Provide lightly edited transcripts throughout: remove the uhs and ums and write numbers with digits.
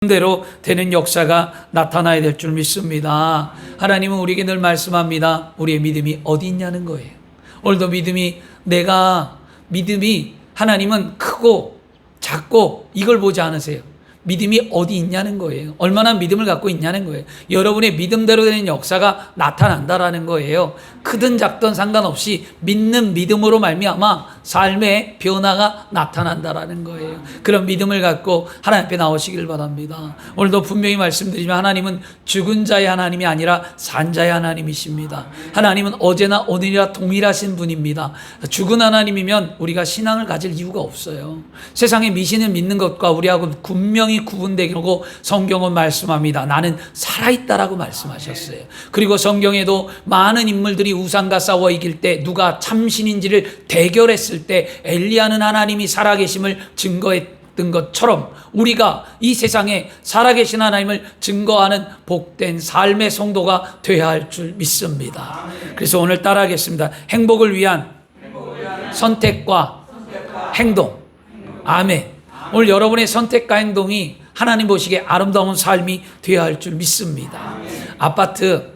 대로 되는 역사가 나타나야 될 줄 믿습니다. 하나님은 우리에게 늘 말씀합니다. 우리의 믿음이 어디 있냐는 거예요. 오늘도 믿음이 하나님은 크고 작고 이걸 보지 않으세요. 믿음이 어디 있냐는 거예요. 얼마나 믿음을 갖고 있냐는 거예요. 여러분의 믿음대로 되는 역사가 나타난다라는 거예요. 크든 작든 상관없이 믿는 믿음으로 말미암아 삶의 변화가 나타난다라는 거예요. 그런 믿음을 갖고 하나님 앞에 나오시길 바랍니다. 오늘도 분명히 말씀드리지만 하나님은 죽은 자의 하나님이 아니라 산 자의 하나님이십니다. 하나님은 어제나 오늘이라 동일하신 분입니다. 죽은 하나님이면 우리가 신앙을 가질 이유가 없어요. 세상의 미신을 믿는 것과 우리하고 분명히 구분되고 성경은 말씀합니다. 나는 살아있다라고 말씀하셨어요. 그리고 성경에도 많은 인물들이 우상과 싸워 이길 때 누가 참신인지를 대결했을 때 엘리야는 하나님이 살아계심을 증거했던 것처럼 우리가 이 세상에 살아계신 하나님을 증거하는 복된 삶의 성도가 되어야 할 줄 믿습니다. 그래서 오늘 따라하겠습니다. 행복을 위한 선택과 행동. 아멘. 오늘 여러분의 선택과 행동이 하나님 보시기에 아름다운 삶이 되어야 할 줄 믿습니다. 아파트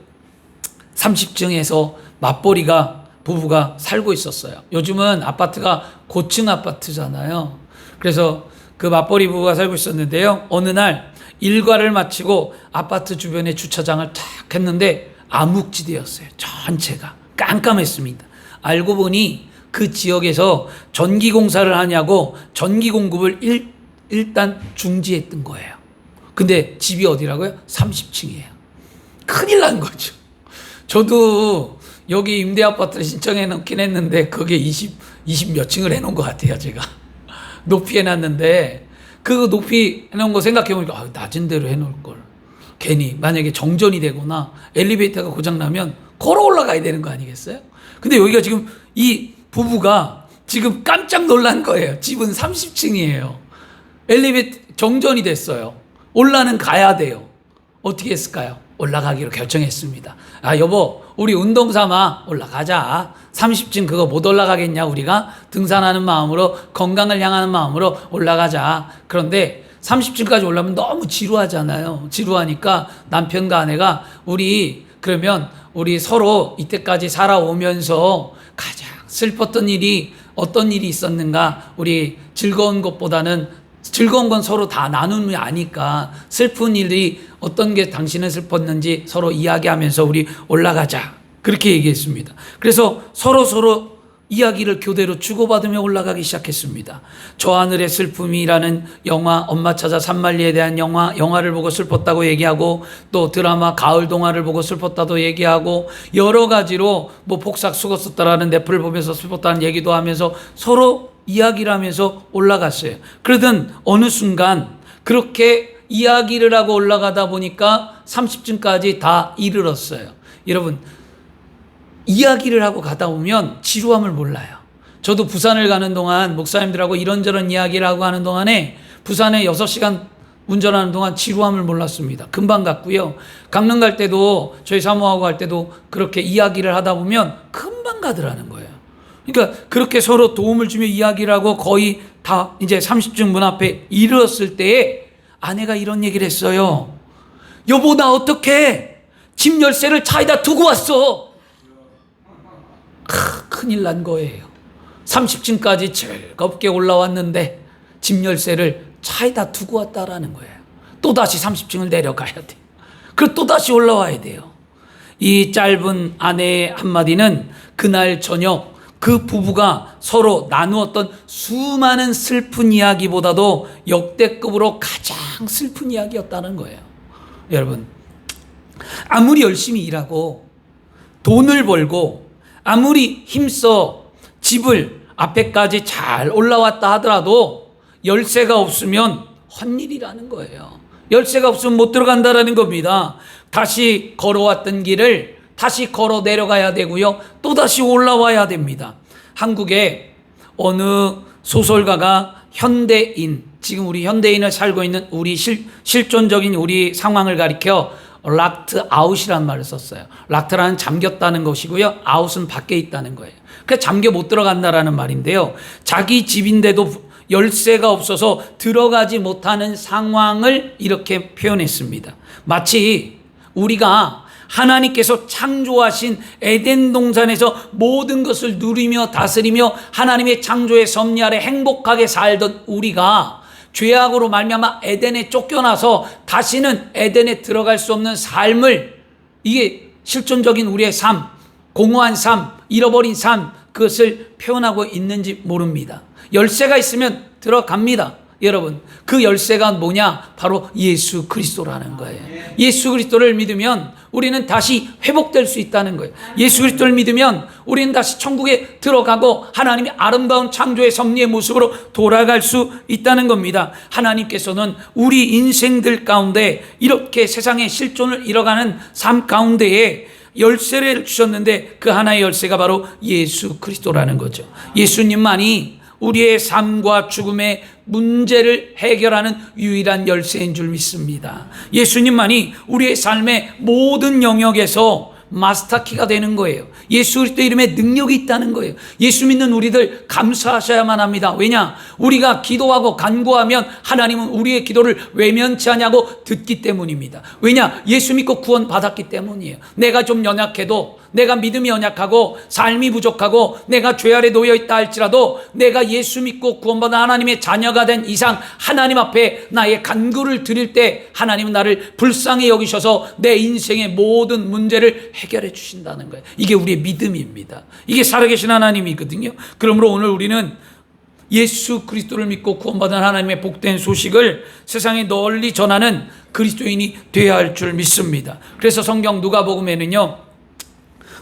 30층에서 맞벌이가 부부가 살고 있었어요. 요즘은 아파트가 고층 아파트잖아요. 그래서 그 맞벌이 부부가 살고 있었는데요. 어느 날 일과를 마치고 아파트 주변에 주차장을 탁 했는데 암묵지대였어요. 전체가 깜깜했습니다. 알고 보니 그 지역에서 전기 공사를 하냐고 전기 공급을 일단 중지했던 거예요. 근데 집이 어디라고요? 30층이에요. 큰일 난 거죠. 저도 여기 임대 아파트를 신청해 놓긴 했는데 거기에 20 몇 층을 해놓은 것 같아요. 제가 높이 해놨는데 그 높이 해놓은 거 생각해보니까 낮은 데로 해놓을 걸. 괜히 만약에 정전이 되거나 엘리베이터가 고장나면 걸어 올라가야 되는 거 아니겠어요? 근데 여기가 지금 이 부부가 지금 깜짝 놀란 거예요. 집은 30층이에요. 엘리베이터 정전이 됐어요. 올라는 가야 돼요. 어떻게 했을까요? 올라가기로 결정했습니다. 여보, 우리 운동 삼아 올라가자. 30층 그거 못 올라가겠냐? 우리가 등산하는 마음으로, 건강을 향하는 마음으로 올라가자. 그런데 30층까지 올라가면 너무 지루하잖아요. 지루하니까 남편과 아내가 그러면 우리 서로 이때까지 살아오면서 가장 슬펐던 일이 어떤 일이 있었는가? 우리 즐거운 것보다는 즐거운 건 서로 다 나누면 아니까 슬픈 일이 어떤 게 당신은 슬펐는지 서로 이야기하면서 우리 올라가자. 그렇게 얘기했습니다. 그래서 서로 이야기를 교대로 주고받으며 올라가기 시작했습니다. 저 하늘의 슬픔이라는 영화, 엄마 찾아 산말리에 대한 영화를 보고 슬펐다고 얘기하고 또 드라마 가을 동화를 보고 슬펐다고 얘기하고 여러 가지로 복삭 죽었었다라는 넷플을 보면서 슬펐다는 얘기도 하면서 서로 이야기를 하면서 올라갔어요. 그러던 어느 순간 그렇게 이야기를 하고 올라가다 보니까 30층까지 다 이르렀어요. 여러분, 이야기를 하고 가다 보면 지루함을 몰라요. 저도 부산을 가는 동안 목사님들하고 이런저런 이야기를 하고 가는 동안에 부산에 6시간 운전하는 동안 지루함을 몰랐습니다. 금방 갔고요. 강릉 갈 때도 저희 사모하고 갈 때도 그렇게 이야기를 하다 보면 금방 가더라는 거예요. 그러니까 그렇게 서로 도움을 주며 이야기를 하고 거의 다 이제 30층 문 앞에 이르렀을 때에 아내가 이런 얘기를 했어요. 여보, 나 어떡해? 집 열쇠를 차에다 두고 왔어. 큰일 난 거예요. 30층까지 즐겁게 올라왔는데 집 열쇠를 차에다 두고 왔다라는 거예요. 또다시 30층을 내려가야 돼요. 그리고 또다시 올라와야 돼요. 이 짧은 아내의 한마디는 그날 저녁 그 부부가 서로 나누었던 수많은 슬픈 이야기보다도 역대급으로 가장 슬픈 이야기였다는 거예요. 여러분, 아무리 열심히 일하고 돈을 벌고 아무리 힘써 집을 앞에까지 잘 올라왔다 하더라도 열쇠가 없으면 헛일이라는 거예요. 열쇠가 없으면 못 들어간다라는 겁니다. 다시 걸어왔던 길을 다시 걸어 내려가야 되고요. 또다시 올라와야 됩니다. 한국에 어느 소설가가 현대인, 지금 우리 현대인을 살고 있는 우리 실존적인 우리 상황을 가리켜 락트 아웃이라는 말을 썼어요. 락트라는 잠겼다는 것이고요. 아웃은 밖에 있다는 거예요. 그러니까 잠겨 못 들어간다라는 말인데요. 자기 집인데도 열쇠가 없어서 들어가지 못하는 상황을 이렇게 표현했습니다. 마치 우리가 하나님께서 창조하신 에덴 동산에서 모든 것을 누리며 다스리며 하나님의 창조의 섭리 아래 행복하게 살던 우리가 죄악으로 말미암아 에덴에 쫓겨나서 다시는 에덴에 들어갈 수 없는 삶을, 이게 실존적인 우리의 삶, 공허한 삶, 잃어버린 삶, 그것을 표현하고 있는지 모릅니다. 열쇠가 있으면 들어갑니다. 여러분, 그 열쇠가 뭐냐? 바로 예수 그리스도라는 거예요. 예수 그리스도를 믿으면 우리는 다시 회복될 수 있다는 거예요. 예수 그리스도를 믿으면 우리는 다시 천국에 들어가고 하나님의 아름다운 창조의 섭리의 모습으로 돌아갈 수 있다는 겁니다. 하나님께서는 우리 인생들 가운데 이렇게 세상의 실존을 잃어가는 삶 가운데에 열쇠를 주셨는데 그 하나의 열쇠가 바로 예수 그리스도라는 거죠. 예수님만이 우리의 삶과 죽음의 문제를 해결하는 유일한 열쇠인 줄 믿습니다. 예수님만이 우리의 삶의 모든 영역에서 마스터키가 되는 거예요. 예수 그리스도 이름에 능력이 있다는 거예요. 예수 믿는 우리들 감사하셔야만 합니다. 왜냐? 우리가 기도하고 간구하면 하나님은 우리의 기도를 외면치 않냐고 듣기 때문입니다. 왜냐? 예수 믿고 구원 받았기 때문이에요. 내가 좀 연약해도, 내가 믿음이 연약하고 삶이 부족하고 내가 죄 아래 놓여 있다 할지라도 내가 예수 믿고 구원받은 하나님의 자녀가 된 이상 하나님 앞에 나의 간구를 드릴 때 하나님은 나를 불쌍히 여기셔서 내 인생의 모든 문제를 해결해 주신다는 거예요. 이게 우리의 믿음입니다. 이게 살아계신 하나님이거든요. 그러므로 오늘 우리는 예수 그리스도를 믿고 구원받은 하나님의 복된 소식을 세상에 널리 전하는 그리스도인이 되어야 할 줄 믿습니다. 그래서 성경 누가복음에는요,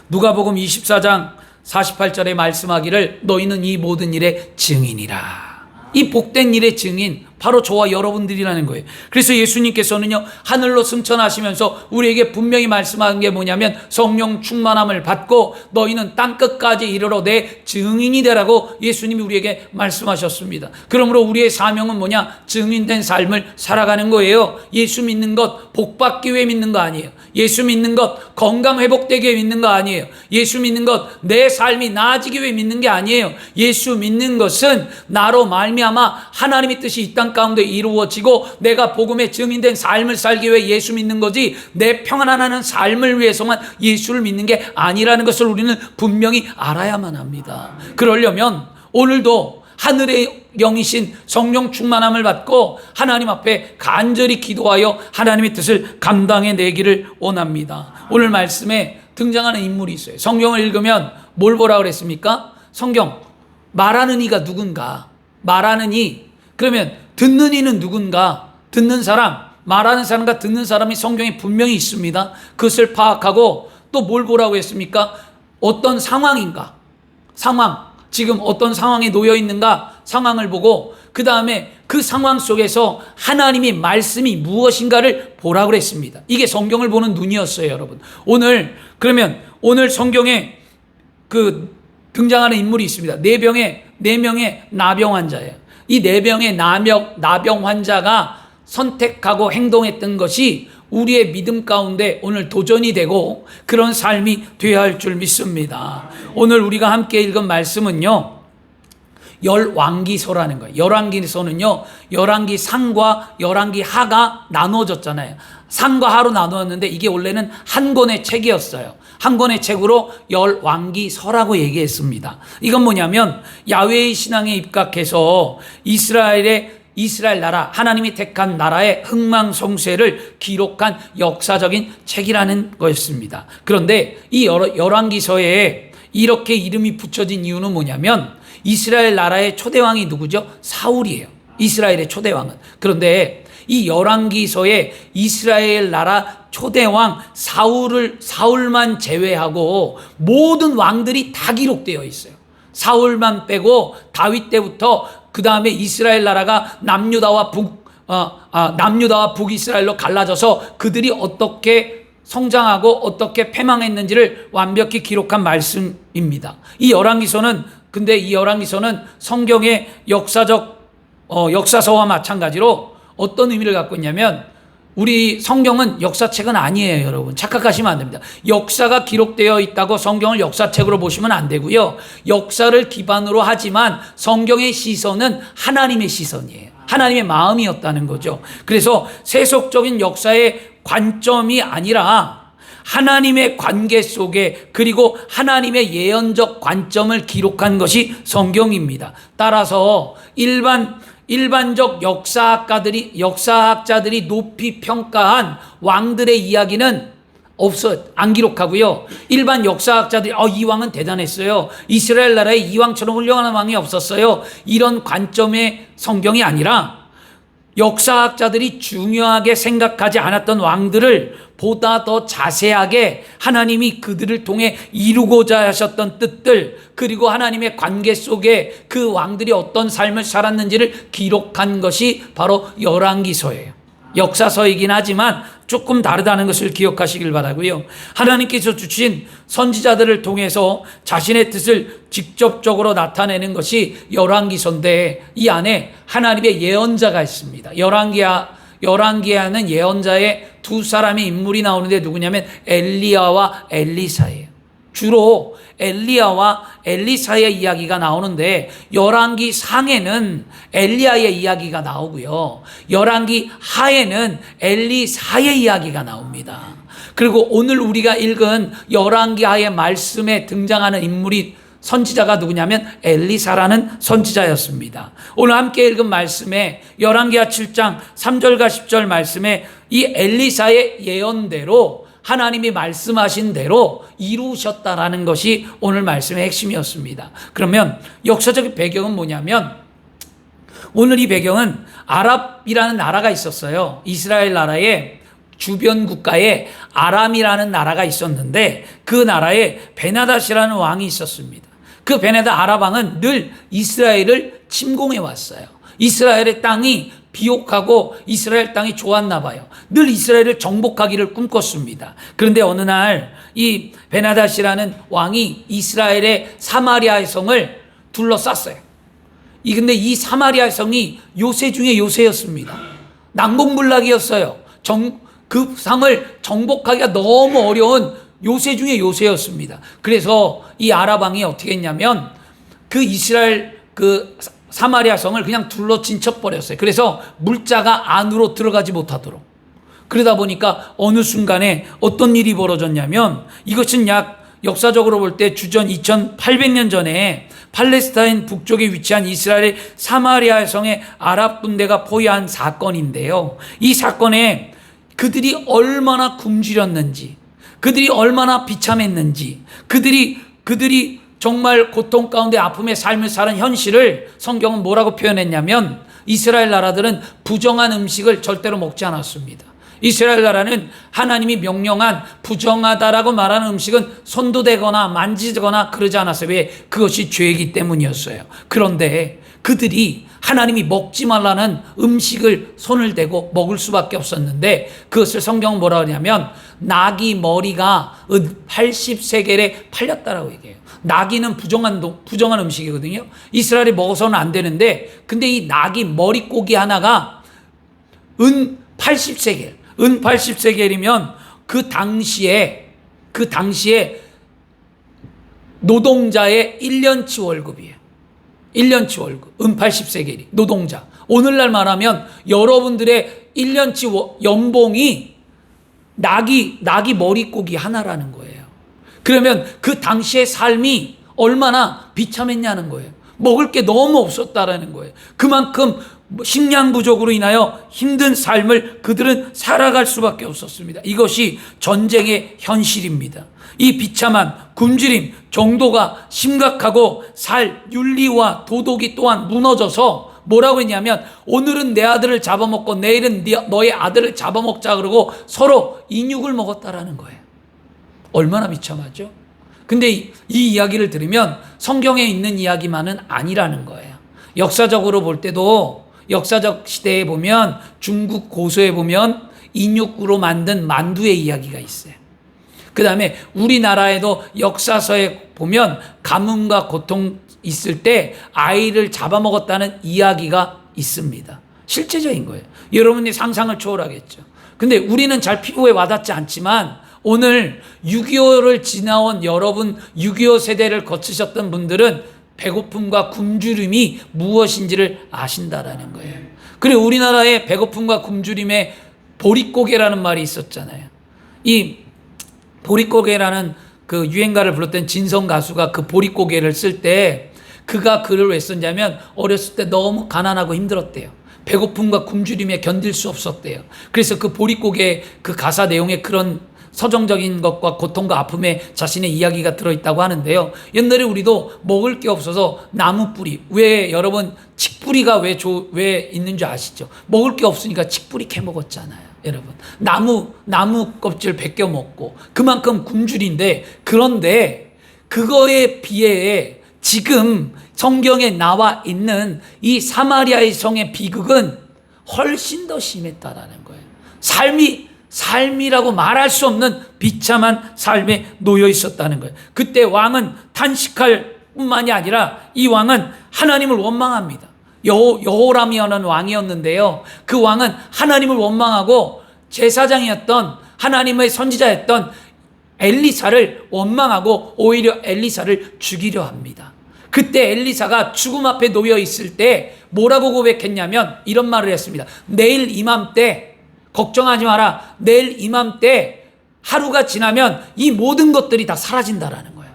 누가복음 24장 48절에 말씀하기를 너희는 이 모든 일의 증인이라. 이 복된 일의 증인, 바로 저와 여러분들이라는 거예요. 그래서 예수님께서는요, 하늘로 승천하시면서 우리에게 분명히 말씀한 게 뭐냐면 성령 충만함을 받고 너희는 땅끝까지 이르러 내 증인이 되라고 예수님이 우리에게 말씀하셨습니다. 그러므로 우리의 사명은 뭐냐? 증인된 삶을 살아가는 거예요. 예수 믿는 것 복받기 위해 믿는 거 아니에요. 예수 믿는 것 건강 회복되기 위해 믿는 거 아니에요. 예수 믿는 것 내 삶이 나아지기 위해 믿는 게 아니에요. 예수 믿는 것은 나로 말미암아 하나님의 뜻이 이 땅 가운데 이루어지고 내가 복음에 증인된 삶을 살기 위해 예수 믿는 거지 내 평안하는 삶을 위해서만 예수를 믿는 게 아니라는 것을 우리는 분명히 알아야만 합니다. 그러려면 오늘도 하늘의 영이신 성령 충만함을 받고 하나님 앞에 간절히 기도하여 하나님의 뜻을 감당해 내기를 원합니다. 오늘 말씀에 등장하는 인물이 있어요. 성경을 읽으면 뭘 보라 그랬습니까? 성경 말하는 이가 누군가? 말하는 이, 그러면 듣는 이는 누군가? 듣는 사람, 말하는 사람과 듣는 사람이 성경에 분명히 있습니다. 그것을 파악하고 또 뭘 보라고 했습니까? 어떤 상황인가? 상황, 지금 어떤 상황에 놓여 있는가? 상황을 보고 그 다음에 그 상황 속에서 하나님의 말씀이 무엇인가를 보라고 그랬습니다. 이게 성경을 보는 눈이었어요, 여러분. 그러면 오늘 성경에 그 등장하는 인물이 있습니다. 네 명의 나병 환자예요. 이 네 명의 나병 환자가 선택하고 행동했던 것이 우리의 믿음 가운데 오늘 도전이 되고 그런 삶이 되어야 할 줄 믿습니다. 오늘 우리가 함께 읽은 말씀은요, 열왕기서라는 거예요. 열왕기서는요, 열왕기 상과 열왕기 하가 나누어졌잖아요. 상과 하로 나누었는데 이게 원래는 한 권의 책이었어요. 한 권의 책으로 열왕기서라고 얘기했습니다. 이건 뭐냐면 야훼의 신앙에 입각해서 이스라엘 나라, 하나님이 택한 나라의 흥망성쇠를 기록한 역사적인 책이라는 거였습니다. 그런데 이 열왕기서에 이렇게 이름이 붙여진 이유는 뭐냐면 이스라엘 나라의 초대왕이 누구죠? 사울이에요. 이스라엘의 초대왕은. 그런데 이 열왕기서에 이스라엘 나라 초대왕 사울만 제외하고 모든 왕들이 다 기록되어 있어요. 사울만 빼고 다윗 때부터 그 다음에 이스라엘 나라가 남유다와 북이스라엘로 갈라져서 그들이 어떻게 성장하고 어떻게 패망했는지를 완벽히 기록한 말씀입니다. 이 열왕기서는 성경의 역사서와 마찬가지로 어떤 의미를 갖고 있냐면 우리 성경은 역사책은 아니에요, 여러분. 착각하시면 안 됩니다. 역사가 기록되어 있다고 성경을 역사책으로 보시면 안 되고요. 역사를 기반으로 하지만 성경의 시선은 하나님의 시선이에요. 하나님의 마음이었다는 거죠. 그래서 세속적인 역사의 관점이 아니라 하나님의 관계 속에, 그리고 하나님의 예언적 관점을 기록한 것이 성경입니다. 따라서 일반적 역사학자들이 높이 평가한 왕들의 이야기는 안 기록하고요. 일반 역사학자들이 이 왕은 대단했어요, 이스라엘 나라에 이 왕처럼 훌륭한 왕이 없었어요, 이런 관점의 성경이 아니라 역사학자들이 중요하게 생각하지 않았던 왕들을 보다 더 자세하게 하나님이 그들을 통해 이루고자 하셨던 뜻들, 그리고 하나님의 관계 속에 그 왕들이 어떤 삶을 살았는지를 기록한 것이 바로 열왕기서예요. 역사서이긴 하지만 조금 다르다는 것을 기억하시길 바라고요. 하나님께서 주신 선지자들을 통해서 자신의 뜻을 직접적으로 나타내는 것이 열왕기서인데, 이 안에 하나님의 예언자가 있습니다. 열왕기하는 예언자의 두 사람의 인물이 나오는데 누구냐면 엘리야와 엘리사예요. 주로 엘리야와 엘리사의 이야기가 나오는데, 열왕기 상에는 엘리야의 이야기가 나오고요, 열왕기 하에는 엘리사의 이야기가 나옵니다. 그리고 오늘 우리가 읽은 열왕기 하의 말씀에 등장하는 인물이, 선지자가 누구냐면 엘리사라는 선지자였습니다. 오늘 함께 읽은 말씀에 열왕기하 7장 3절과 10절 말씀에 이 엘리사의 예언대로 하나님이 말씀하신 대로 이루셨다라는 것이 오늘 말씀의 핵심이었습니다. 그러면 역사적 배경은 뭐냐면, 오늘 이 배경은 아랍이라는 나라가 있었어요. 이스라엘 나라의 주변 국가에 아람이라는 나라가 있었는데, 그 나라에 베나닷이라는 왕이 있었습니다. 그 베나닷 아랍 왕은 늘 이스라엘을 침공해 왔어요. 이스라엘의 땅이 비옥하고 이스라엘 땅이 좋았나 봐요. 늘 이스라엘을 정복하기를 꿈꿨습니다. 그런데 어느 날 이 베나닷이라는 왕이 이스라엘의 사마리아 성을 둘러쌌어요. 근데 이 사마리아 성이 요새 중에 요새였습니다. 난공불락이었어요. 그 성을 정복하기가 너무 어려운 요새 중에 요새였습니다. 그래서 이 아랍 왕이 어떻게 했냐면 그 이스라엘 사마리아 성을 그냥 둘러 진쳐버렸어요. 그래서 물자가 안으로 들어가지 못하도록. 그러다 보니까 어느 순간에 어떤 일이 벌어졌냐면, 이것은 역사적으로 볼 때 주전 2800년 전에 팔레스타인 북쪽에 위치한 이스라엘의 사마리아 성에 아랍 군대가 포위한 사건인데요. 이 사건에 그들이 얼마나 굶주렸는지, 그들이 얼마나 비참했는지, 그들이 정말 고통 가운데 아픔의 삶을 사는 현실을 성경은 뭐라고 표현했냐면, 이스라엘 나라들은 부정한 음식을 절대로 먹지 않았습니다. 이스라엘 나라는 하나님이 명령한 부정하다라고 말하는 음식은 손도 대거나 만지거나 그러지 않았어요. 왜? 그것이 죄이기 때문이었어요. 그런데 그들이 하나님이 먹지 말라는 음식을 손을 대고 먹을 수밖에 없었는데, 그것을 성경은 뭐라 하냐면 나귀 머리가 80세겔에 팔렸다라고 얘기해요. 나귀는 부정한 음식이거든요. 이스라엘이 먹어서는 안 되는데, 근데 이 나귀 머리고기 하나가 80세겔, 80세겔이면 그 당시에 노동자의 1년치 월급이에요. 1년치 월급, 80세겔이 노동자. 오늘날 말하면 여러분들의 1년치 연봉이 나귀 머리고기 하나라는 거예요. 그러면 그 당시의 삶이 얼마나 비참했냐는 거예요. 먹을 게 너무 없었다라는 거예요. 그만큼 식량 부족으로 인하여 힘든 삶을 그들은 살아갈 수밖에 없었습니다. 이것이 전쟁의 현실입니다. 이 비참한 굶주림 정도가 심각하고 윤리와 도덕이 또한 무너져서 뭐라고 했냐면, 오늘은 내 아들을 잡아먹고 내일은 너의 아들을 잡아먹자 그러고 서로 인육을 먹었다라는 거예요. 얼마나 비참하죠? 근데 이 이야기를 들으면 성경에 있는 이야기만은 아니라는 거예요. 역사적으로 볼 때도, 역사적 시대에 보면 중국 고서에 보면 인육으로 만든 만두의 이야기가 있어요. 그 다음에 우리나라에도 역사서에 보면 가뭄과 고통 있을 때 아이를 잡아먹었다는 이야기가 있습니다. 실제적인 거예요. 여러분이 상상을 초월하겠죠. 근데 우리는 잘 피부에 와닿지 않지만 오늘 6.25를 지나온 여러분, 6.25 세대를 거치셨던 분들은 배고픔과 굶주림이 무엇인지를 아신다라는 거예요. 그리고 우리나라의 배고픔과 굶주림에 보릿고개라는 말이 있었잖아요. 이 보릿고개라는 그 유행가를 불렀던 진성 가수가 그 보릿고개를 쓸 때 그가 글을 왜 썼냐면 어렸을 때 너무 가난하고 힘들었대요. 배고픔과 굶주림에 견딜 수 없었대요. 그래서 그 보릿고개 그 가사 내용에 그런 서정적인 것과 고통과 아픔에 자신의 이야기가 들어있다고 하는데요. 옛날에 우리도 먹을 게 없어서 나무 뿌리, 왜 여러분 칡뿌리가 왜 있는 줄 아시죠? 먹을 게 없으니까 칡뿌리 캐 먹었잖아요. 여러분 나무 껍질 벗겨 먹고 그만큼 굶주린데, 그런데 그거에 비해 지금 성경에 나와 있는 이 사마리아의 성의 비극은 훨씬 더 심했다라는 거예요. 삶이라고 말할 수 없는 비참한 삶에 놓여 있었다는 거예요. 그때 왕은 탄식할 뿐만이 아니라 이 왕은 하나님을 원망합니다. 여호람이라는 왕이었는데요. 그 왕은 하나님을 원망하고 제사장이었던 하나님의 선지자였던 엘리사를 원망하고 오히려 엘리사를 죽이려 합니다. 그때 엘리사가 죽음 앞에 놓여 있을 때 뭐라고 고백했냐면 이런 말을 했습니다. 내일 이맘때 걱정하지 마라. 내일 이맘때 하루가 지나면 이 모든 것들이 다 사라진다라는 거예요.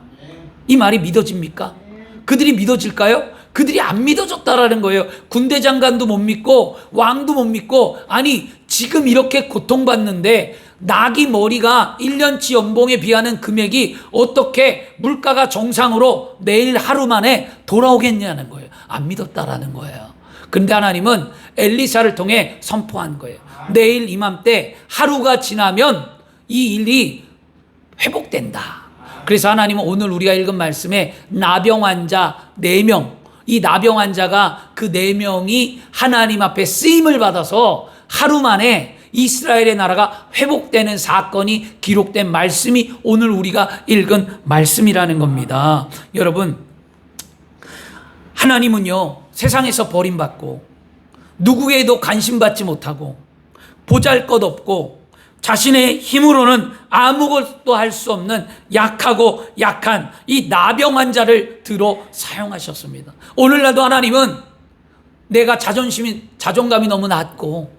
이 말이 믿어집니까? 그들이 믿어질까요? 그들이 안 믿어졌다라는 거예요. 군대 장관도 못 믿고 왕도 못 믿고, 아니 지금 이렇게 고통받는데 나귀 머리가 1년치 연봉에 비하는 금액이 어떻게 물가가 정상으로 내일 하루 만에 돌아오겠냐는 거예요. 안 믿었다라는 거예요. 그런데 하나님은 엘리사를 통해 선포한 거예요. 내일 이맘때 하루가 지나면 이 일이 회복된다. 그래서 하나님은 오늘 우리가 읽은 말씀에 나병 환자 4명, 이 나병 환자가 그 4명이 하나님 앞에 쓰임을 받아서 하루 만에 이스라엘의 나라가 회복되는 사건이 기록된 말씀이 오늘 우리가 읽은 말씀이라는 겁니다. 여러분, 하나님은요, 세상에서 버림받고 누구에도 관심받지 못하고 보잘것없고 자신의 힘으로는 아무것도 할 수 없는 약하고 약한 이 나병 환자를 들어 사용하셨습니다. 오늘날도 하나님은 내가 자존감이 너무 낮고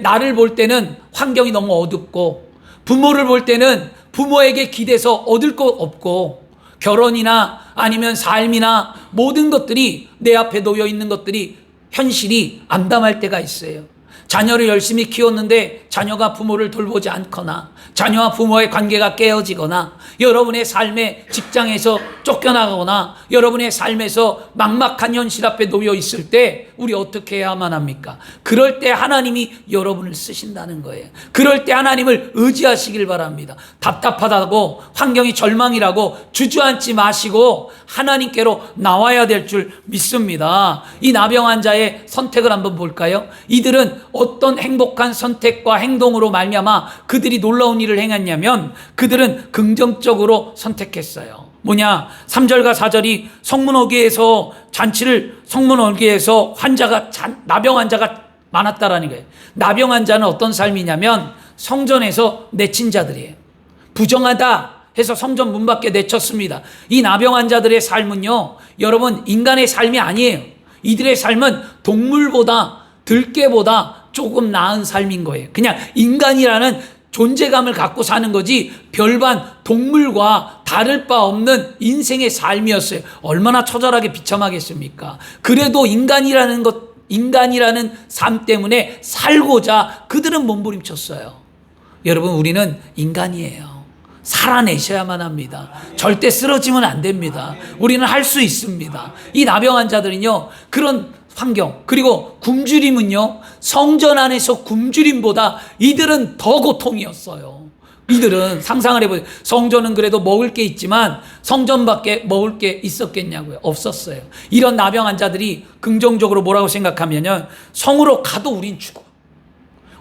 나를 볼 때는 환경이 너무 어둡고 부모를 볼 때는 부모에게 기대서 얻을 것 없고 결혼이나 아니면 삶이나 모든 것들이 내 앞에 놓여 있는 것들이 현실이 암담할 때가 있어요. 자녀를 열심히 키웠는데 자녀가 부모를 돌보지 않거나 자녀와 부모의 관계가 깨어지거나 여러분의 삶의 직장에서 쫓겨나거나 여러분의 삶에서 막막한 현실 앞에 놓여 있을 때 우리 어떻게 해야만 합니까? 그럴 때 하나님이 여러분을 쓰신다는 거예요. 그럴 때 하나님을 의지하시길 바랍니다. 답답하다고 환경이 절망이라고 주저앉지 마시고 하나님께로 나와야 될 줄 믿습니다. 이 나병 환자의 선택을 한번 볼까요? 이들은 어떤 행복한 선택과 행동으로 말미암아 그들이 놀라운 일을 행했냐면 그들은 긍정적으로 선택했어요. 뭐냐? 3절과 4절이 성문어귀에서 나병 환자가 많았다라는 거예요. 나병 환자는 어떤 삶이냐면 성전에서 내친 자들이에요. 부정하다 해서 성전 문 밖에 내쳤습니다. 이 나병 환자들의 삶은요, 여러분 인간의 삶이 아니에요. 이들의 삶은 동물보다 들깨보다 조금 나은 삶인 거예요. 그냥 인간이라는 존재감을 갖고 사는 거지 별반 동물과 다를 바 없는 인생의 삶이었어요. 얼마나 처절하게 비참하겠습니까? 그래도 인간이라는 삶 때문에 살고자 그들은 몸부림쳤어요. 여러분, 우리는 인간이에요. 살아내셔야만 합니다. 절대 쓰러지면 안 됩니다. 우리는 할 수 있습니다. 이 나병 환자들은요, 그런 환경, 그리고 굶주림은요, 성전 안에서 굶주림보다 이들은 더 고통이었어요. 이들은 상상을 해보세요. 성전은 그래도 먹을 게 있지만 성전 밖에 먹을 게 있었겠냐고요? 없었어요. 이런 나병 환자들이 긍정적으로 뭐라고 생각하면요, 성으로 가도 우린 죽어.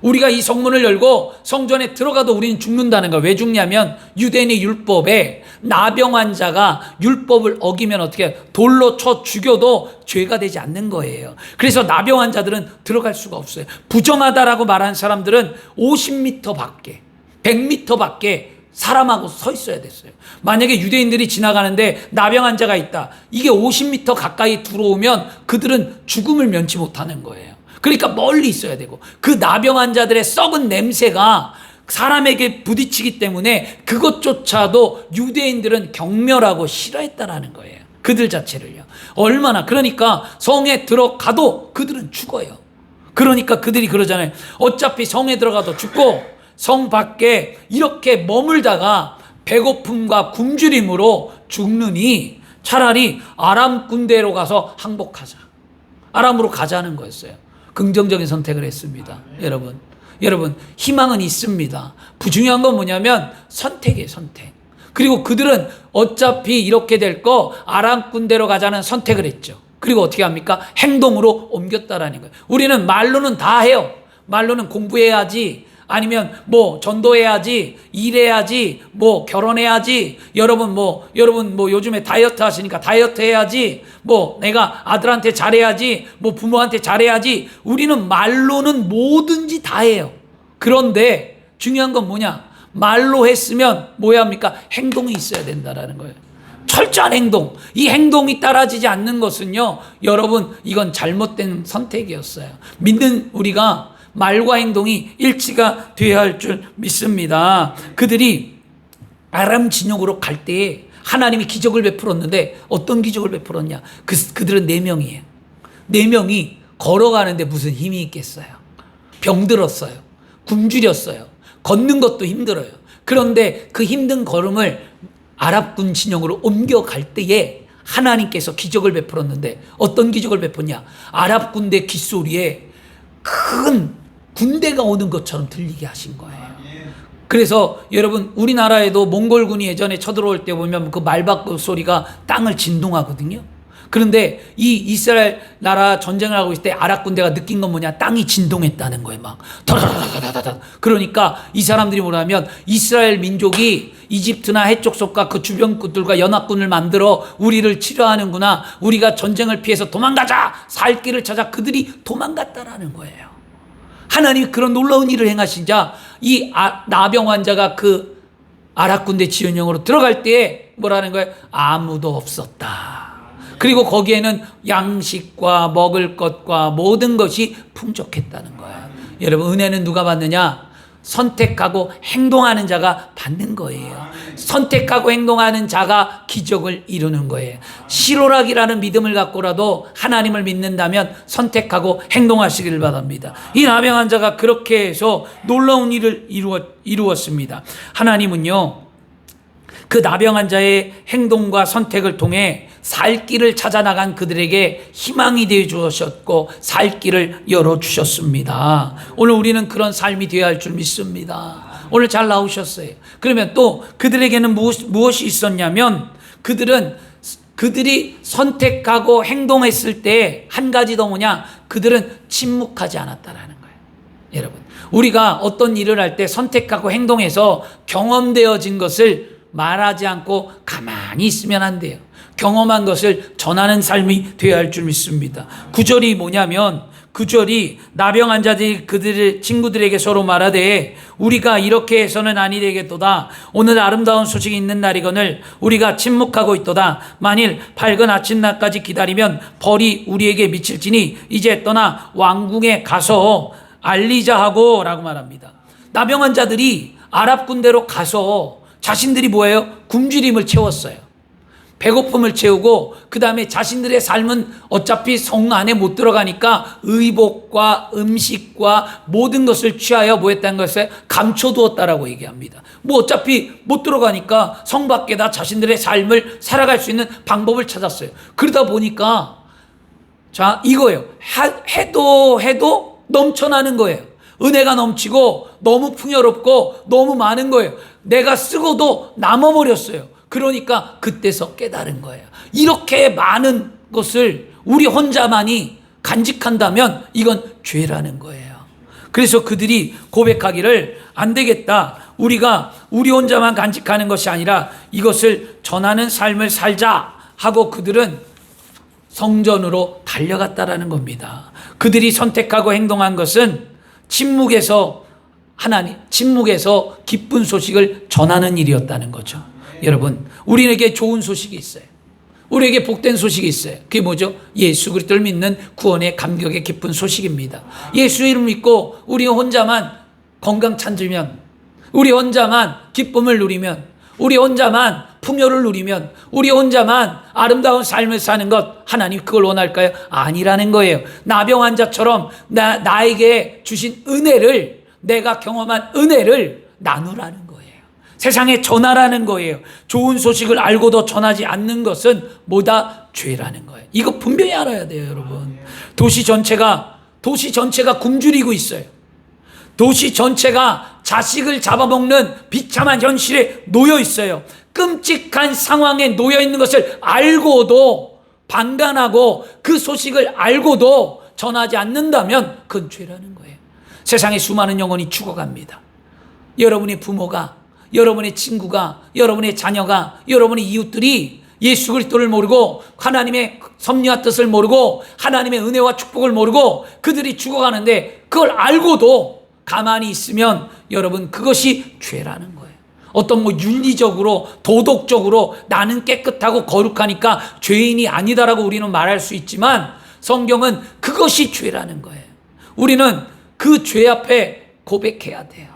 우리가 이 성문을 열고 성전에 들어가도 우리는 죽는다는 거예요. 왜 죽냐면 유대인의 율법에 나병 환자가 율법을 어기면 어떻게 돌로 쳐 죽여도 죄가 되지 않는 거예요. 그래서 나병 환자들은 들어갈 수가 없어요. 부정하다라고 말하는 사람들은 50m 밖에 100m 밖에 사람하고 서 있어야 됐어요. 만약에 유대인들이 지나가는데 나병 환자가 있다. 이게 50m 가까이 들어오면 그들은 죽음을 면치 못하는 거예요. 그러니까 멀리 있어야 되고 그 나병 환자들의 썩은 냄새가 사람에게 부딪히기 때문에 그것조차도 유대인들은 경멸하고 싫어했다라는 거예요. 그들 자체를요. 얼마나 그러니까 성에 들어가도 그들은 죽어요. 그러니까 그들이 그러잖아요. 어차피 성에 들어가도 죽고 성 밖에 이렇게 머물다가 배고픔과 굶주림으로 죽느니 차라리 아람 군대로 가서 항복하자. 아람으로 가자는 거였어요. 긍정적인 선택을 했습니다. 여러분 희망은 있습니다. 중요한 건 뭐냐면 선택이에요. 선택. 그리고 그들은 어차피 이렇게 될 거 아람 군대로 가자는 선택을 했죠. 그리고 어떻게 합니까? 행동으로 옮겼다라는 거예요. 우리는 말로는 다 해요. 말로는 공부해야지, 아니면 뭐 전도해야지, 일해야지, 뭐 결혼해야지, 여러분 뭐 요즘에 다이어트 하시니까 다이어트 해야지, 뭐 내가 아들한테 잘해야지, 뭐 부모한테 잘해야지. 우리는 말로는 뭐든지 다 해요. 그런데 중요한 건 뭐냐? 말로 했으면 뭐야 합니까? 행동이 있어야 된다라는 거예요. 철저한 행동. 이 행동이 따라지지 않는 것은요, 여러분 이건 잘못된 선택이었어요. 믿는 우리가 말과 행동이 일치가 되어야 할 줄 믿습니다. 그들이 아람 진영으로 갈 때에 하나님이 기적을 베풀었는데 어떤 기적을 베풀었냐? 그들은 4명이에요. 4명이 걸어가는데 무슨 힘이 있겠어요? 병들었어요. 굶주렸어요. 걷는 것도 힘들어요. 그런데 그 힘든 걸음을 아랍군 진영으로 옮겨갈 때에 하나님께서 기적을 베풀었는데 어떤 기적을 베풀냐? 아랍 군대 귓소리에 큰 군대가 오는 것처럼 들리게 하신 거예요. 그래서 여러분 우리나라에도 몽골군이 예전에 쳐들어올 때 보면 그 말박그 소리가 땅을 진동하거든요. 그런데 이 이스라엘 나라 전쟁을 하고 있을 때 아랍 군대가 느낀 건 뭐냐? 땅이 진동했다는 거예요. 막 다다다다다다. 그러니까 이 사람들이 뭐라면 이스라엘 민족이 이집트나 해쪽 속과 그 주변국들과 연합군을 만들어 우리를 치료하는구나. 우리가 전쟁을 피해서 도망가자. 살 길을 찾아 그들이 도망갔다라는 거예요. 하나님이 그런 놀라운 일을 행하시자 이 나병 환자가 그 아랍 군대 지원령으로 들어갈 때에 뭐라는 거예요? 아무도 없었다. 그리고 거기에는 양식과 먹을 것과 모든 것이 풍족했다는 거예요. 여러분 은혜는 누가 받느냐? 선택하고 행동하는 자가 받는 거예요. 선택하고 행동하는 자가 기적을 이루는 거예요. 실오락이라는 믿음을 갖고라도 하나님을 믿는다면 선택하고 행동하시기를 바랍니다. 이 나병 환자가 그렇게 해서 놀라운 일을 이루었습니다. 하나님은요, 그 나병 환자의 행동과 선택을 통해 살 길을 찾아 나간 그들에게 희망이 되어 주셨고 살 길을 열어 주셨습니다. 오늘 우리는 그런 삶이 되어야 할 줄 믿습니다. 오늘 잘 나오셨어요. 그러면 또 그들에게는 무엇이 있었냐면 그들이 선택하고 행동했을 때 한 가지 더 뭐냐? 그들은 침묵하지 않았다라는 거예요. 여러분, 우리가 어떤 일을 할 때 선택하고 행동해서 경험되어진 것을 말하지 않고 가만히 있으면 안 돼요. 경험한 것을 전하는 삶이 되어야 할 줄 믿습니다. 9절이 뭐냐면 9절이 나병 환자들이 그들의 친구들에게 서로 말하되 우리가 이렇게 해서는 아니 되겠도다. 오늘 아름다운 소식이 있는 날이거늘 우리가 침묵하고 있도다. 만일 밝은 아침날까지 기다리면 벌이 우리에게 미칠지니 이제 떠나 왕궁에 가서 알리자 하고 라고 말합니다. 나병 환자들이 아랍 군대로 가서 자신들이 뭐예요? 굶주림을 채웠어요. 배고픔을 채우고 그 다음에 자신들의 삶은 어차피 성 안에 못 들어가니까 의복과 음식과 모든 것을 취하여 뭐 했다는 것을 감춰두었다라고 얘기합니다. 뭐 어차피 못 들어가니까 성 밖에다 자신들의 삶을 살아갈 수 있는 방법을 찾았어요. 그러다 보니까 자 이거예요. 해도 넘쳐나는 거예요. 은혜가 넘치고 너무 풍요롭고 너무 많은 거예요. 내가 쓰고도 남아버렸어요. 그러니까 그때서 깨달은 거예요. 이렇게 많은 것을 우리 혼자만이 간직한다면 이건 죄라는 거예요. 그래서 그들이 고백하기를 안 되겠다. 우리가 우리 혼자만 간직하는 것이 아니라 이것을 전하는 삶을 살자 하고 그들은 성전으로 달려갔다라는 겁니다. 그들이 선택하고 행동한 것은 침묵에서 기쁜 소식을 전하는 일이었다는 거죠. 여러분, 우리에게 좋은 소식이 있어요. 우리에게 복된 소식이 있어요. 그게 뭐죠? 예수 그리스도를 믿는 구원의 감격의 기쁜 소식입니다. 예수 이름 믿고 우리 혼자만 건강 찾으면, 우리 혼자만 기쁨을 누리면, 우리 혼자만 풍요를 누리면, 우리 혼자만 아름다운 삶을 사는 것, 하나님 그걸 원할까요? 아니라는 거예요. 나병 환자처럼 나에게 주신 은혜를, 내가 경험한 은혜를 나누라는 거예요. 세상에 전하라는 거예요. 좋은 소식을 알고도 전하지 않는 것은 뭐다? 죄라는 거예요. 이거 분명히 알아야 돼요, 여러분. 도시 전체가 굶주리고 있어요. 도시 전체가 자식을 잡아먹는 비참한 현실에 놓여 있어요. 끔찍한 상황에 놓여 있는 것을 알고도 방관하고 그 소식을 알고도 전하지 않는다면 그건 죄라는 거예요. 세상에 수많은 영혼이 죽어갑니다. 여러분의 부모가, 여러분의 친구가, 여러분의 자녀가, 여러분의 이웃들이 예수 그리스도를 모르고 하나님의 섭리와 뜻을 모르고 하나님의 은혜와 축복을 모르고 그들이 죽어가는데 그걸 알고도 가만히 있으면 여러분 그것이 죄라는 거예요. 어떤 윤리적으로 도덕적으로 나는 깨끗하고 거룩하니까 죄인이 아니다라고 우리는 말할 수 있지만 성경은 그것이 죄라는 거예요. 우리는 그 죄 앞에 고백해야 돼요.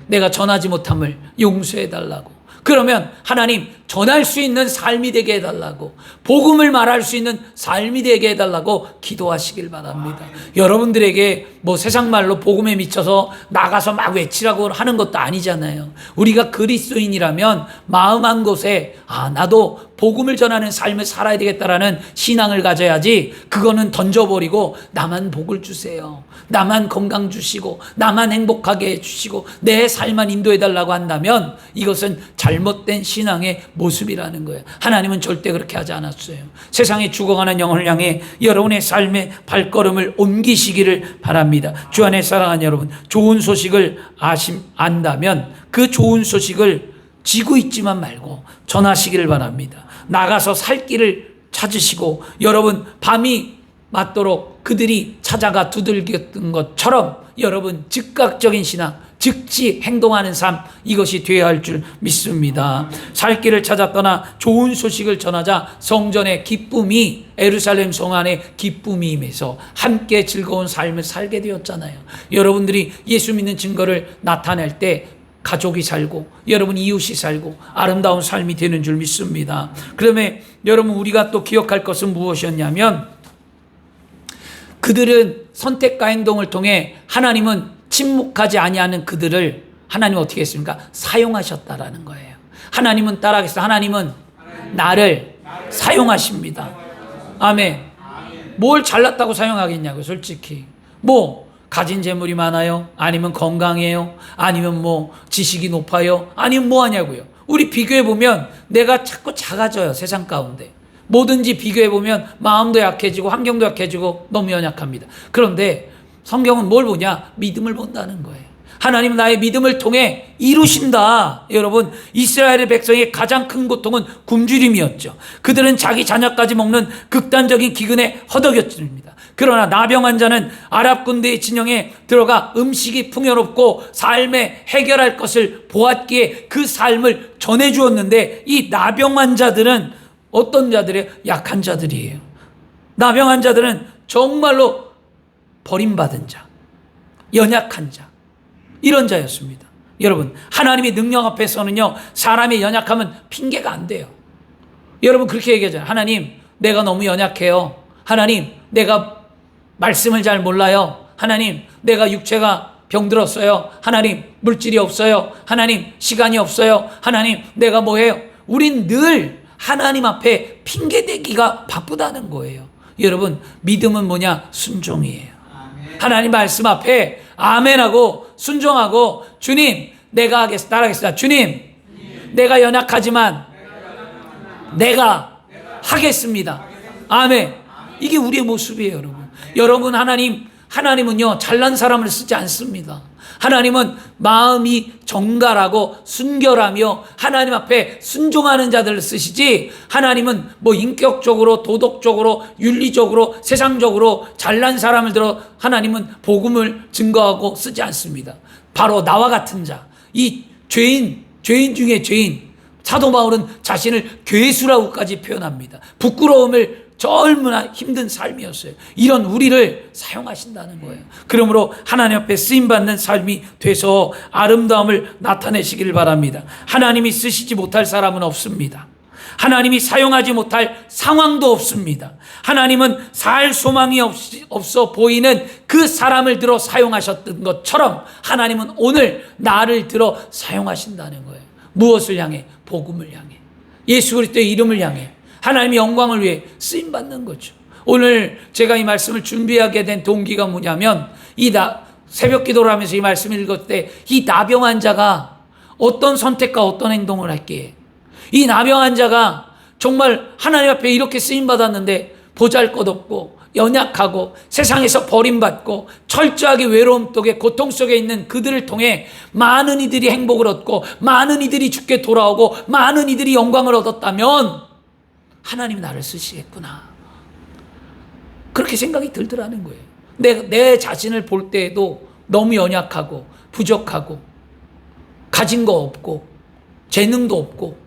내가 전하지 못함을 용서해달라고. 그러면 하나님 전할 수 있는 삶이 되게 해달라고, 복음을 말할 수 있는 삶이 되게 해달라고 기도하시길 바랍니다. 여러분들에게 뭐 세상 말로 복음에 미쳐서 나가서 막 외치라고 하는 것도 아니잖아요. 우리가 그리스도인이라면 마음 한 곳에 나도 복음을 전하는 삶을 살아야 되겠다라는 신앙을 가져야지, 그거는 던져버리고 나만 복을 주세요, 나만 건강 주시고 나만 행복하게 해주시고 내 삶만 인도해달라고 한다면 이것은 잘못된 신앙의 모습이라는 거예요. 하나님은 절대 그렇게 하지 않았어요. 세상에 죽어가는 영혼을 향해 여러분의 삶의 발걸음을 옮기시기를 바랍니다. 주 안에 사랑하는 여러분, 좋은 소식을 안다면 그 좋은 소식을 지고 있지만 말고 전하시기를 바랍니다. 나가서 살 길을 찾으시고, 여러분 밤이 맞도록 그들이 찾아가 두들겼던 것처럼 여러분 즉각적인 신앙, 즉시 행동하는 삶, 이것이 되어야 할 줄 믿습니다. 살 길을 찾아 떠나 좋은 소식을 전하자 성전의 기쁨이, 예루살렘 성 안에 기쁨이 임해서 함께 즐거운 삶을 살게 되었잖아요. 여러분들이 예수 믿는 증거를 나타낼 때 가족이 살고 여러분 이웃이 살고 아름다운 삶이 되는 줄 믿습니다. 그다음에 여러분 우리가 또 기억할 것은 무엇이었냐면, 그들은 선택과 행동을 통해 하나님은 침묵하지 아니하는 그들을 하나님은 어떻게 했습니까? 사용하셨다라는 거예요. 하나님은 따라하겠습니다. 하나님은 나를 사용하십니다. 아멘. 뭘 잘났다고 사용하겠냐고, 솔직히. 뭐 가진 재물이 많아요? 아니면 건강해요? 아니면 뭐 지식이 높아요? 아니면 뭐 하냐고요. 우리 비교해보면 내가 자꾸 작아져요, 세상 가운데. 뭐든지 비교해보면 마음도 약해지고 환경도 약해지고 너무 연약합니다. 그런데 성경은 뭘 보냐? 믿음을 본다는 거예요. 하나님은 나의 믿음을 통해 이루신다. 여러분, 이스라엘의 백성의 가장 큰 고통은 굶주림이었죠. 그들은 자기 자녀까지 먹는 극단적인 기근에 허덕였습니다. 그러나 나병 환자는 아랍 군대의 진영에 들어가 음식이 풍요롭고 삶에 해결할 것을 보았기에 그 삶을 전해주었는데, 이 나병 환자들은 어떤 자들이에요? 약한 자들이에요. 나병 환자들은 정말로 버림받은 자, 연약한 자, 이런 자였습니다. 여러분, 하나님의 능력 앞에서는요, 사람의 연약함은 핑계가 안 돼요. 여러분 그렇게 얘기하잖아요. 하나님, 내가 너무 연약해요. 하나님, 내가 말씀을 잘 몰라요. 하나님, 내가 육체가 병들었어요. 하나님, 물질이 없어요. 하나님, 시간이 없어요. 하나님, 내가 뭐해요? 우린 늘 하나님 앞에 핑계대기가 바쁘다는 거예요. 여러분, 믿음은 뭐냐? 순종이에요. 하나님 말씀 앞에 아멘하고 순종하고, 주님 내가 따라하겠습니다. 주님, 내가 연약하지만 내가 하겠습니다. 아멘. 이게 우리의 모습이에요. 여러분, 하나님 하나님은요, 잘난 사람을 쓰지 않습니다. 하나님은 마음이 정갈하고 순결하며 하나님 앞에 순종하는 자들을 쓰시지, 하나님은 뭐 인격적으로, 도덕적으로, 윤리적으로, 세상적으로 잘난 사람을 들어 하나님은 복음을 증거하고 쓰지 않습니다. 바로 나와 같은 자, 이 죄인 중에 죄인, 사도 바울은 자신을 괴수라고까지 표현합니다. 부끄러움을 얼마나 힘든 삶이었어요. 이런 우리를 사용하신다는 거예요. 그러므로 하나님 앞에 쓰임받는 삶이 돼서 아름다움을 나타내시길 바랍니다. 하나님이 쓰시지 못할 사람은 없습니다. 하나님이 사용하지 못할 상황도 없습니다. 하나님은 살 소망이 없어 보이는 그 사람을 들어 사용하셨던 것처럼 하나님은 오늘 나를 들어 사용하신다는 거예요. 무엇을 향해? 복음을 향해, 예수 그리스도의 이름을 향해, 하나님의 영광을 위해 쓰임받는 거죠. 오늘 제가 이 말씀을 준비하게 된 동기가 뭐냐면, 새벽 기도를 하면서 이 말씀을 읽을 때 이 나병 자가 어떤 선택과 어떤 행동을 할게, 이 나병 자가 정말 하나님 앞에 이렇게 쓰임받았는데 보잘것없고 연약하고 세상에서 버림받고 철저하게 외로움 속에 고통 속에 있는 그들을 통해 많은 이들이 행복을 얻고 많은 이들이 주께 돌아오고 많은 이들이 영광을 얻었다면 하나님이 나를 쓰시겠구나, 그렇게 생각이 들더라는 거예요. 내 자신을 볼 때에도 너무 연약하고 부족하고 가진 거 없고 재능도 없고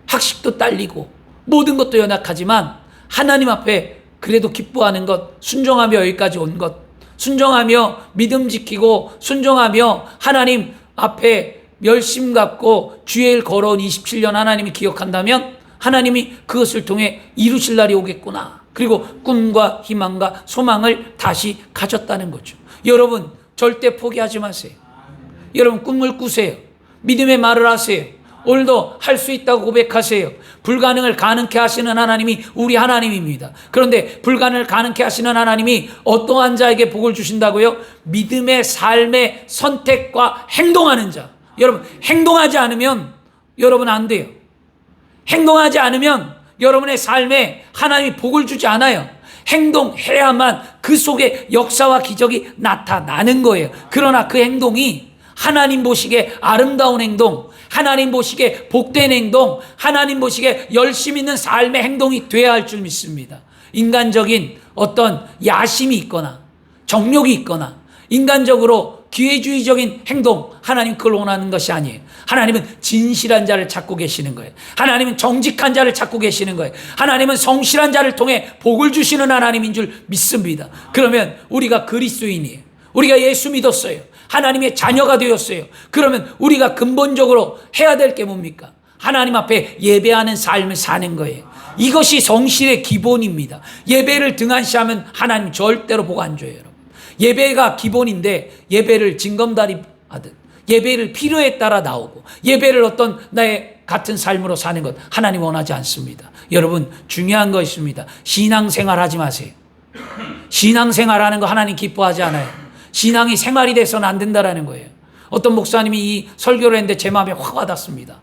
학식도 딸리고 모든 것도 연약하지만 하나님 앞에 그래도 기뻐하는 것, 순종하며 여기까지 온 것, 순종하며 믿음 지키고 순종하며 하나님 앞에 열심 갖고 주의 일 걸어온 27년 하나님이 기억한다면 하나님이 그것을 통해 이루실 날이 오겠구나, 그리고 꿈과 희망과 소망을 다시 가졌다는 거죠. 여러분 절대 포기하지 마세요. 여러분 꿈을 꾸세요. 믿음의 말을 하세요. 오늘도 할 수 있다고 고백하세요. 불가능을 가능케 하시는 하나님이 우리 하나님입니다. 그런데 불가능을 가능케 하시는 하나님이 어떠한 자에게 복을 주신다고요? 믿음의 삶의 선택과 행동하는 자. 여러분 행동하지 않으면 여러분 안 돼요. 행동하지 않으면 여러분의 삶에 하나님이 복을 주지 않아요. 행동해야만 그 속에 역사와 기적이 나타나는 거예요. 그러나 그 행동이 하나님 보시기에 아름다운 행동, 하나님 보시기에 복된 행동, 하나님 보시기에 열심 있는 삶의 행동이 돼야 할 줄 믿습니다. 인간적인 어떤 야심이 있거나 정욕이 있거나 인간적으로 기회주의적인 행동, 하나님 그걸 원하는 것이 아니에요. 하나님은 진실한 자를 찾고 계시는 거예요. 하나님은 정직한 자를 찾고 계시는 거예요. 하나님은 성실한 자를 통해 복을 주시는 하나님인 줄 믿습니다. 그러면 우리가 그리스도인이에요. 우리가 예수 믿었어요. 하나님의 자녀가 되었어요. 그러면 우리가 근본적으로 해야 될 게 뭡니까? 하나님 앞에 예배하는 삶을 사는 거예요. 이것이 성실의 기본입니다. 예배를 등한시하면 하나님 절대로 복 안 줘요, 여러분. 예배가 기본인데 예배를 징검다리 하듯 예배를 필요에 따라 나오고 예배를 어떤 나의 같은 삶으로 사는 것 하나님 원하지 않습니다. 여러분 중요한 거 있습니다. 신앙생활 하지 마세요. 신앙생활하는 거 하나님 기뻐하지 않아요. 신앙이 생활이 돼서는 안 된다라는 거예요. 어떤 목사님이 이 설교를 했는데 제 마음에 확 와닿습니다.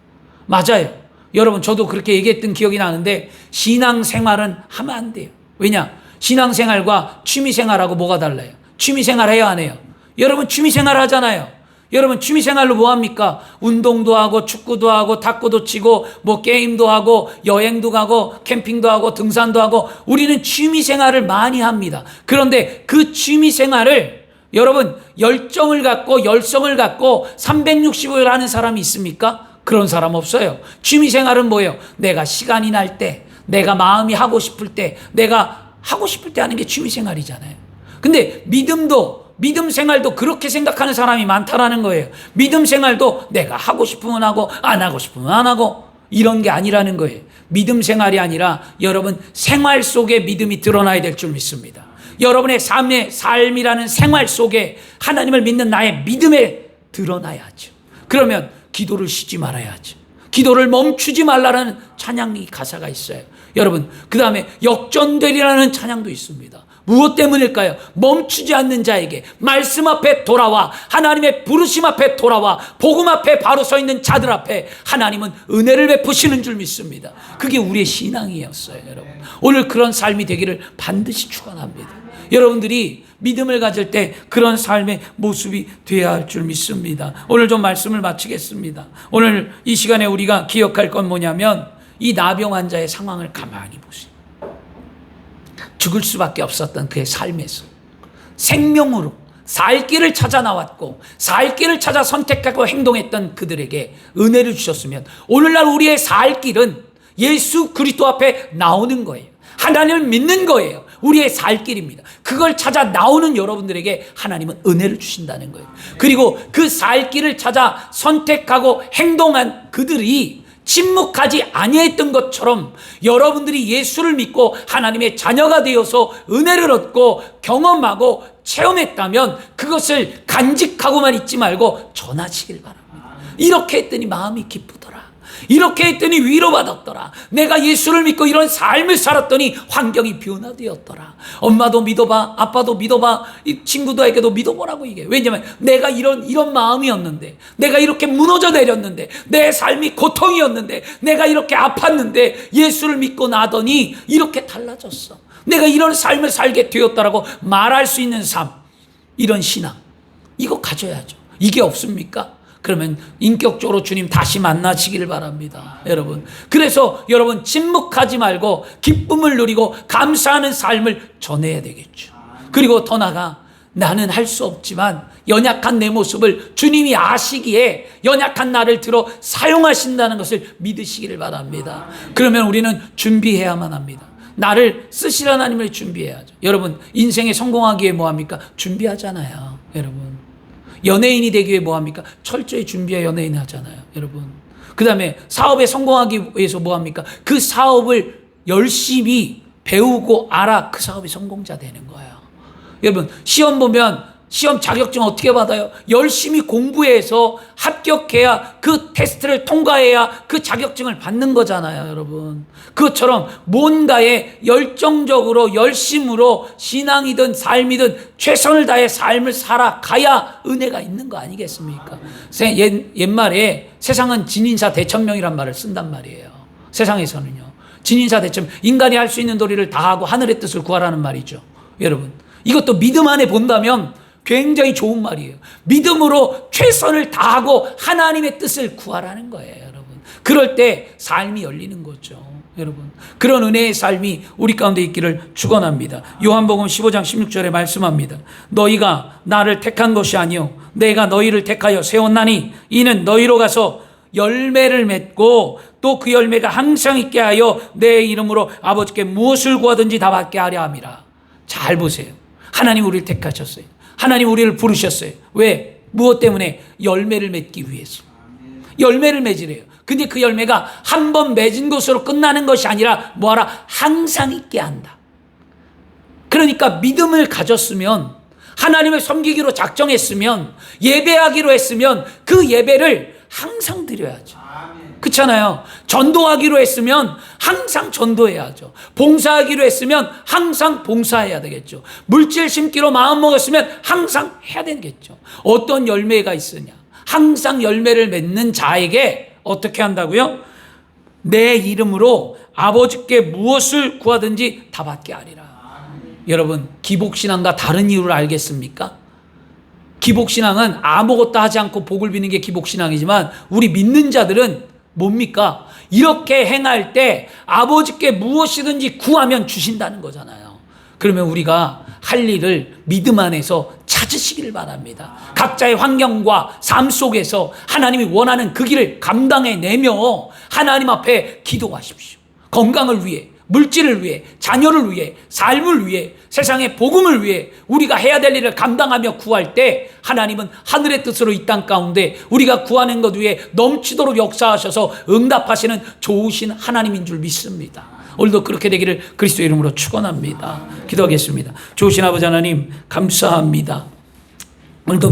맞아요. 여러분 저도 그렇게 얘기했던 기억이 나는데 신앙생활은 하면 안 돼요. 왜냐? 신앙생활과 취미생활하고 뭐가 달라요? 취미생활 해야 안 해요? 여러분 취미생활 하잖아요. 여러분 취미생활로 뭐 합니까? 운동도 하고 축구도 하고 탁구도 치고 뭐 게임도 하고 여행도 가고 캠핑도 하고 등산도 하고 우리는 취미생활을 많이 합니다. 그런데 그 취미생활을 여러분 열정을 갖고 열성을 갖고 365일 하는 사람이 있습니까? 그런 사람 없어요. 취미생활은 뭐예요? 내가 시간이 날 때, 내가 마음이 하고 싶을 때, 내가 하고 싶을 때 하는 게 취미생활이잖아요. 근데 믿음 생활도 그렇게 생각하는 사람이 많다라는 거예요. 믿음 생활도 내가 하고 싶으면 하고 안 하고 싶으면 안 하고 이런 게 아니라는 거예요. 믿음 생활이 아니라 여러분 생활 속에 믿음이 드러나야 될 줄 믿습니다. 여러분의 삶이라는 생활 속에 하나님을 믿는 나의 믿음에 드러나야죠. 그러면 기도를 쉬지 말아야죠. 기도를 멈추지 말라는 찬양이 가사가 있어요. 여러분 그 다음에 역전되리라는 찬양도 있습니다. 무엇 때문일까요? 멈추지 않는 자에게 말씀 앞에 돌아와 하나님의 부르심 앞에 돌아와 복음 앞에 바로 서 있는 자들 앞에 하나님은 은혜를 베푸시는 줄 믿습니다. 그게 우리의 신앙이었어요. 여러분 오늘 그런 삶이 되기를 반드시 축원합니다. 여러분들이 믿음을 가질 때 그런 삶의 모습이 되어야 할 줄 믿습니다. 오늘 좀 말씀을 마치겠습니다. 오늘 이 시간에 우리가 기억할 건 뭐냐면 이 나병 환자의 상황을 가만히 보세요. 죽을 수밖에 없었던 그의 삶에서 생명으로 살 길을 찾아 나왔고 살 길을 찾아 선택하고 행동했던 그들에게 은혜를 주셨으면 오늘날 우리의 살 길은 예수 그리스도 앞에 나오는 거예요. 하나님을 믿는 거예요. 우리의 살 길입니다. 그걸 찾아 나오는 여러분들에게 하나님은 은혜를 주신다는 거예요. 그리고 그 살 길을 찾아 선택하고 행동한 그들이 침묵하지 아니했던 것처럼 여러분들이 예수를 믿고 하나님의 자녀가 되어서 은혜를 얻고 경험하고 체험했다면 그것을 간직하고만 있지 말고 전하시길 바랍니다. 이렇게 했더니 마음이 기쁘더라. 이렇게 했더니 위로받았더라. 내가 예수를 믿고 이런 삶을 살았더니 환경이 변화되었더라. 엄마도 믿어봐, 아빠도 믿어봐, 이 친구들에게도 믿어보라고 이게. 왜냐하면 내가 이런 마음이었는데, 내가 이렇게 무너져 내렸는데, 내 삶이 고통이었는데, 내가 이렇게 아팠는데 예수를 믿고 나더니 이렇게 달라졌어. 내가 이런 삶을 살게 되었다라고 말할 수 있는 삶, 이런 신앙, 이거 가져야죠. 이게 없습니까? 그러면 인격적으로 주님 다시 만나시기를 바랍니다. 여러분. 그래서 여러분 침묵하지 말고 기쁨을 누리고 감사하는 삶을 전해야 되겠죠. 그리고 더 나아가 나는 할 수 없지만 연약한 내 모습을 주님이 아시기에 연약한 나를 들어 사용하신다는 것을 믿으시기를 바랍니다. 그러면 우리는 준비해야만 합니다. 나를 쓰실 하나님을 준비해야죠. 여러분 인생에 성공하기 위해 뭐합니까? 준비하잖아요. 여러분. 연예인이 되기 위해 뭐합니까? 철저히 준비해 연예인 하잖아요. 여러분. 그 다음에 사업에 성공하기 위해서 뭐합니까? 그 사업을 열심히 배우고 알아 그 사업이 성공자 되는 거예요. 여러분 시험 보면 시험 자격증 어떻게 받아요? 열심히 공부해서 합격해야 그 테스트를 통과해야 그 자격증을 받는 거잖아요, 여러분. 그것처럼 뭔가에 열정적으로 열심으로 신앙이든 삶이든 최선을 다해 삶을 살아가야 은혜가 있는 거 아니겠습니까? 옛말에 세상은 진인사 대천명이란 말을 쓴단 말이에요. 세상에서는요. 진인사 대천명. 인간이 할 수 있는 도리를 다하고 하늘의 뜻을 구하라는 말이죠. 여러분. 이것도 믿음 안에 본다면 굉장히 좋은 말이에요. 믿음으로 최선을 다하고 하나님의 뜻을 구하라는 거예요, 여러분. 그럴 때 삶이 열리는 거죠, 여러분. 그런 은혜의 삶이 우리 가운데 있기를 축원합니다. 요한복음 15장 16절에 말씀합니다. 너희가 나를 택한 것이 아니요 내가 너희를 택하여 세웠나니 이는 너희로 가서 열매를 맺고 또 그 열매가 항상 있게 하여 내 이름으로 아버지께 무엇을 구하든지 다 받게 하려 함이라. 잘 보세요. 하나님 우리를 택하셨어요. 하나님 우리를 부르셨어요. 왜? 무엇 때문에? 열매를 맺기 위해서. 열매를 맺으래요. 근데 그 열매가 한 번 맺은 것으로 끝나는 것이 아니라 뭐하라? 항상 있게 한다. 그러니까 믿음을 가졌으면, 하나님을 섬기기로 작정했으면, 예배하기로 했으면 그 예배를 항상 드려야죠. 그렇잖아요. 전도하기로 했으면 항상 전도해야죠. 봉사하기로 했으면 항상 봉사해야 되겠죠. 물질 심기로 마음먹었으면 항상 해야 되겠죠. 어떤 열매가 있으냐? 항상 열매를 맺는 자에게 어떻게 한다고요? 내 이름으로 아버지께 무엇을 구하든지 다 받게 하리라. 여러분 기복신앙과 다른 이유를 알겠습니까? 기복신앙은 아무것도 하지 않고 복을 비는 게 기복신앙이지만 우리 믿는 자들은 뭡니까? 이렇게 행할 때 아버지께 무엇이든지 구하면 주신다는 거잖아요. 그러면 우리가 할 일을 믿음 안에서 찾으시길 바랍니다. 각자의 환경과 삶 속에서 하나님이 원하는 그 길을 감당해내며 하나님 앞에 기도하십시오. 건강을 위해, 물질을 위해, 자녀를 위해, 삶을 위해, 세상의 복음을 위해 우리가 해야 될 일을 감당하며 구할 때 하나님은 하늘의 뜻으로 이 땅 가운데 우리가 구하는 것 위에 넘치도록 역사하셔서 응답하시는 좋으신 하나님인 줄 믿습니다. 오늘도 그렇게 되기를 그리스도 이름으로 축원합니다. 기도하겠습니다. 좋으신 아버지 하나님 감사합니다. 오늘도